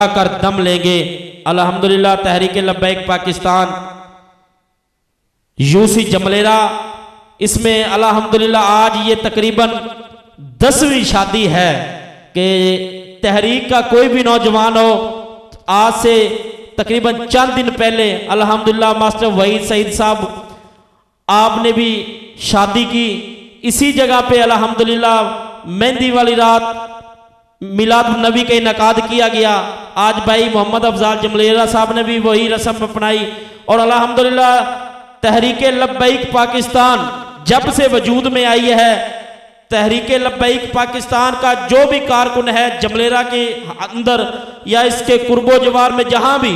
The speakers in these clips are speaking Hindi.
कर दम लेंगे। अल्हम्दुलिल्लाह तहरीक लब्बैक पाकिस्तान यूसी जमलेरा, इसमें अल्हम्दुलिल्लाह आज ये तकरीबन 10वीं शादी है कि तहरीक का कोई भी नौजवान हो, आज से तकरीबन चंद दिन पहले अल्हम्दुलिल्लाह मास्टर वहीद सईद साहब आपने भी शादी की इसी जगह पे। अल्हम्दुलिल्लाह मेहंदी वाली रात मिलाद नबी का इनकाद किया गया। आज भाई मोहम्मद अफजाल जमलेरा साहब ने भी वही रस्म अपनाई और अल्हम्दुलिल्लाह तहरीक लब्बैक पाकिस्तान जब से वजूद में आई है, तहरीक लब्बैक पाकिस्तान का जो भी कारकुन है जमलेरा के अंदर या इसके कुर्बो जवार में जहां भी,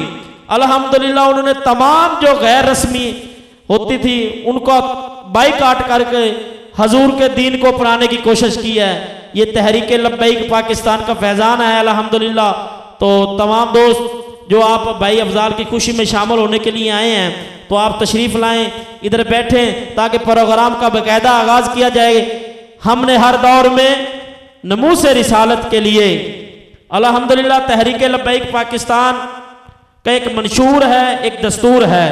अल्हम्दुलिल्लाह उन्होंने तमाम जो गैर रस्मी होती थी उनको बाइकाट करके हजूर के दीन को अपनाने की कोशिश की है। ये तहरीक लब्बैक पाकिस्तान का फैजान है अल्हम्दुलिल्लाह। तो तमाम दोस्त जो आप भाई अफजाल की खुशी में शामिल होने के लिए आए हैं तो आप तशरीफ़ लाएं, इधर बैठें ताकि प्रोग्राम का बाकायदा आगाज़ किया जाए। हमने हर दौर में नमूसे रिसालत के लिए अल्हम्दुलिल्लाह तहरीक लब्बैक पाकिस्तान का एक मंशूर है, एक दस्तूर है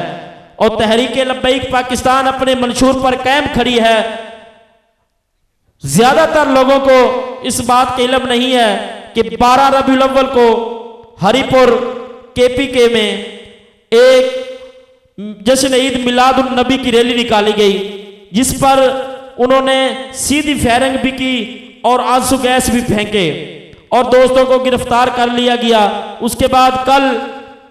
और तहरीक लब्बैक पाकिस्तान अपने मंशूर पर कायम खड़ी है। ज्यादातर लोगों को इस बात का इल्म नहीं है कि 12 रबीउल अव्वल को हरिपुर केपीके में एक जश्न ईद मिलादुन नबी की रैली निकाली गई, जिस पर उन्होंने सीधी फायरिंग भी की और आंसू गैस भी फेंके और दोस्तों को गिरफ्तार कर लिया गया। उसके बाद कल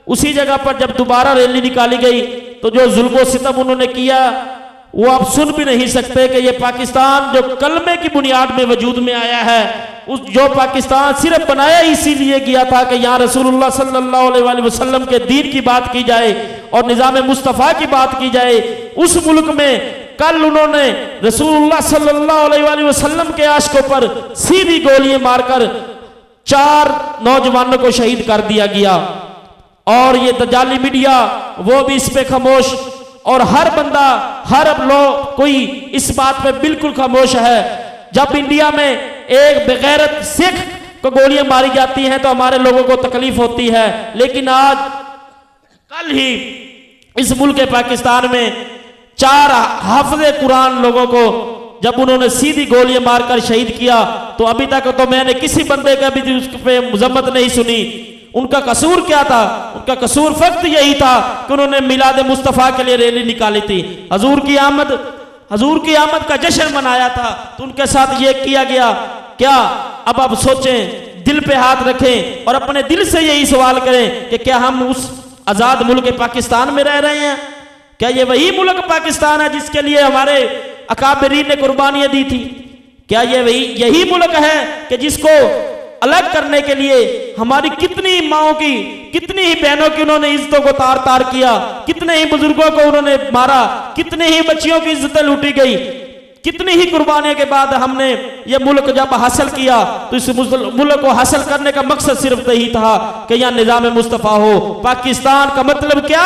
उसी जगह पर जब दोबारा रैली निकाली गई तो जो जुल्म सितम उन्होंने किया वो आप सुन भी नहीं सकते कि ये पाकिस्तान जो कलमे की बुनियाद में वजूद में आया है, उस जो पाकिस्तान सिर्फ बनाया इसीलिए गया था कि यहाँ रसूलुल्लाह सल्लल्लाहु अलैहि वसल्लम के दीन की बात की जाए और निज़ाम मुस्तफ़ा की बात की जाए। उस मुल्क में कल उन्होंने रसूलुल्लाह सल्लल्लाहु अलैहि वसल्लम के आशिकों पर सीधी गोलियां मारकर 4 नौजवानों को शहीद कर दिया गया और ये दजाली मीडिया वो भी इस पे खामोश और हर बंदा हर लोग कोई इस बात पे बिल्कुल खामोश है। जब इंडिया में एक बेगैरत सिख को गोलियां मारी जाती हैं तो हमारे लोगों को तकलीफ होती है, लेकिन आज कल ही इस मुल्क पाकिस्तान में 4 हाफिज़े कुरान लोगों को जब उन्होंने सीधी गोलियां मारकर शहीद किया तो अभी तक तो मैंने किसी बंदे का भी उस पे मजम्मत नहीं सुनी। उनका कसूर क्या था? उनका कसूर फक्त यही था कि उन्होंने मिलाद मुस्तफ़ा के लिए रैली निकाली थी, हजूर की आमद का जश्न मनाया था, तो उनके साथ ये किया गया। क्या अब आप सोचें, दिल पे हाथ रखें और अपने दिल से यही सवाल करें कि क्या हम उस आजाद मुल्क पाकिस्तान में रह रहे हैं? क्या ये वही मुल्क पाकिस्तान है जिसके लिए हमारे अकाबरीन ने कुर्बानियां दी थी? क्या ये यही मुल्क है कि जिसको अलग करने के लिए हमारी कितनी माओं की, कितनी ही बहनों की उन्होंने इज्जतों को तार तार किया, कितने ही बुजुर्गों को उन्होंने मारा, कितने ही बच्चियों की इज्जतें लूटी गई, कितनी ही कुर्बानियों के बाद हमने ये मुल्क जब हासिल किया तो इस मुल्क को हासिल करने का मकसद सिर्फ यही था कि यहाँ निजाम मुस्तफ़ा हो। पाकिस्तान का मतलब क्या?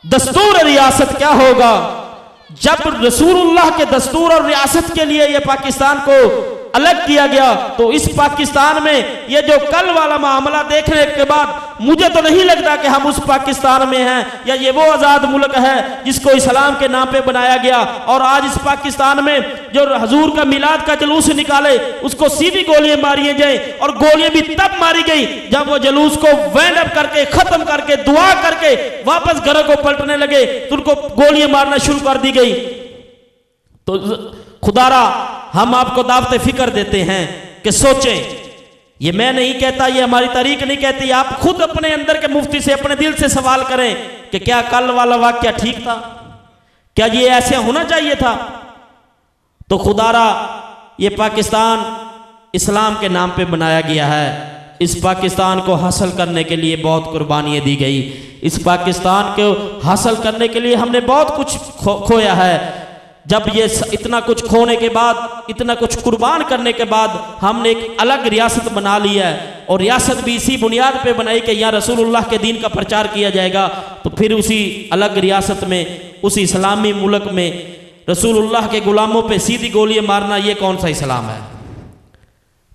दस्तूर रियासत क्या होगा? जब रसूलुल्लाह के दस्तूर और रियासत के लिए ये पाकिस्तान को अलग किया गया तो इस पाकिस्तान में ये जो कल वाला मामला देखने के बाद मुझे तो नहीं लगता कि हम उस पाकिस्तान में हैं या ये वो आज़ाद मुल्क है जिसको इस्लाम के नाम पे बनाया गया। और आज इस पाकिस्तान में जो हजूर का मिलाद का जुलूस निकाले उसको सीधी गोलियां मारी जाए और गोलियां भी तब मारी गई जब वो जुलूस को वाइंड अप करके खत्म करके दुआ करके वापस घरों को पलटने लगे तो उनको गोलियां मारना शुरू कर दी गई। तो खुदारा हम आपको दावत फिक्र देते हैं कि सोचें, ये मैं नहीं कहता, ये हमारी तारीख नहीं कहती, आप खुद अपने अंदर के मुफ्ती से अपने दिल से सवाल करें कि क्या कल वाला वाक्या ठीक था? क्या ये ऐसे होना चाहिए था? तो खुदारा ये पाकिस्तान इस्लाम के नाम पे बनाया गया है। इस पाकिस्तान को हासिल करने के लिए बहुत कुर्बानियां दी गई। इस पाकिस्तान को हासिल करने के लिए हमने बहुत कुछ खोया है। जब ये इतना कुछ खोने के बाद, इतना कुछ कुर्बान करने के बाद हमने एक अलग रियासत बना ली है और रियासत भी इसी बुनियाद पे बनाई कि यहाँ रसूलुल्लाह के दीन का प्रचार किया जाएगा, तो फिर उसी अलग रियासत में, उसी इस्लामी मुल्क में रसूलुल्लाह के गुलामों पे सीधी गोलियां मारना, ये कौन सा इस्लाम है?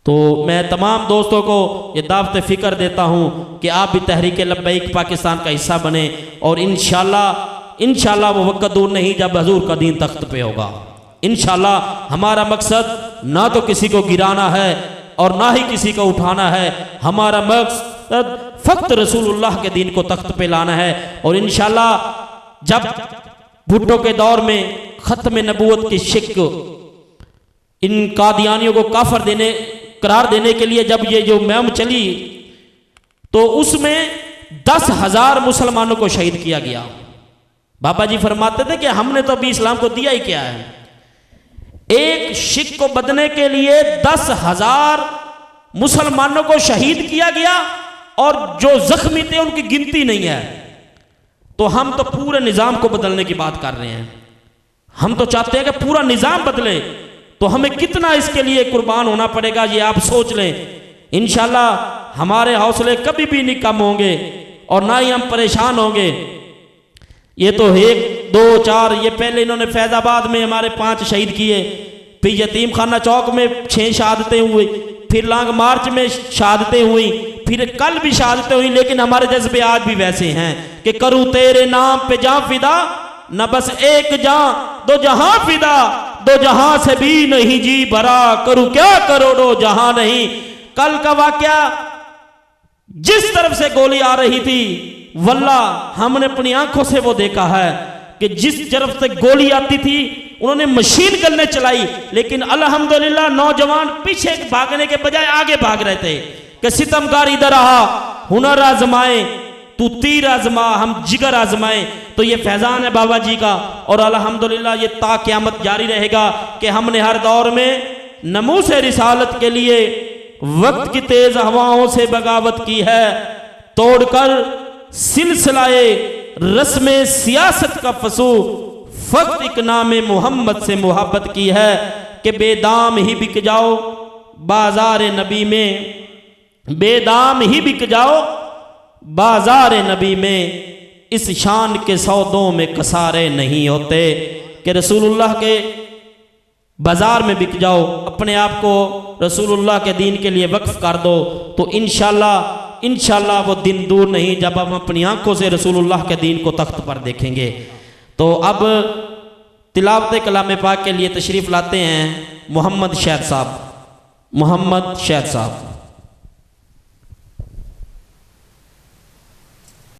तो मैं तमाम दोस्तों को ये दावत फ़िक्र देता हूँ कि आप भी तहरीक लब्बैक पाकिस्तान का हिस्सा बने और इंशाल्लाह वो वक्त दूर नहीं जब हजूर का दीन तख्त पे होगा। इंशाल्लाह हमारा मकसद ना तो किसी को गिराना है और ना ही किसी को उठाना है, हमारा मकसद फ़क्त रसूलुल्लाह के दीन को तख्त पे लाना है। और इंशाल्लाह जब भुट्टो के दौर में ख़त्म नबूवत की शिक इन कादियानियों को काफर करार देने के लिए जब ये जो मुहिम चली तो उसमें 10,000 मुसलमानों को शहीद किया गया। बाबा जी फरमाते थे कि हमने तो अभी इस्लाम को दिया ही क्या है। एक शिक को बदलने के लिए 10,000 मुसलमानों को शहीद किया गया और जो जख्मी थे उनकी गिनती नहीं है। तो हम तो पूरे निज़ाम को बदलने की बात कर रहे हैं। हम तो चाहते हैं कि पूरा निज़ाम बदले, तो हमें कितना इसके लिए कुर्बान होना पड़ेगा ये आप सोच लें। इंशाल्लाह हमारे हौसले कभी भी नहीं कम होंगे और ना ही हम परेशान होंगे। ये तो 1 2 4 ये पहले इन्होंने फैज़ाबाद में हमारे 5 शहीद किए, फिर यतीम खाना चौक में 6 शहादतें हुई, फिर लॉन्ग मार्च में शहादतें हुई, फिर कल भी शहादतें हुई। लेकिन हमारे जज्बे आज भी वैसे हैं कि करूँ तेरे नाम पे जां फिदा, न बस एक जां दो जहां फिदा, दो जहां से भी नहीं जी भरा, करूं क्या करोड़ों जहां नहीं। कल का वाकया जिस तरफ से गोली आ रही थी वल्लाह हमने अपनी आंखों से वो देखा है कि जिस तरफ से गोली आती थी उन्होंने मशीन गन्ने चलाई, लेकिन अल्हम्दुलिल्लाह नौजवान पीछे भागने के बजाय आगे भाग रहे थे कि सितमगार इधर आ, हुनर आजमाए, तू तीर आजमा, हम जिगर आजमाए। तो ये फैजान है बाबा जी का और अल्हम्दुलिल्लाह ये ता क़यामत जारी रहेगा कि हमने हर दौर में नमूस रिसालत के लिए वक्त की तेज हवाओं से बगावत की है, तोड़कर सिलसिलाए रस्म सियासत का फसू, फक्त एक नाम मोहम्मद से मोहब्बत की है कि बेदाम ही बिक जाओ बाजार नबी में, बेदाम ही बिक जाओ बाजार नबी में, इस शान के सौदों में कसारे नहीं होते कि रसूलुल्लाह के बाजार में बिक जाओ, अपने आप को रसूलुल्लाह के दीन के लिए वक्फ कर दो। तो इंशाल्लाह वो दिन दूर नहीं जब हम अपनी आंखों से रसूलुल्लाह के दीन को तख्त पर देखेंगे। तो अब तिलावत कलाम पाक के लिए तशरीफ़ लाते हैं मोहम्मद शहद साहब।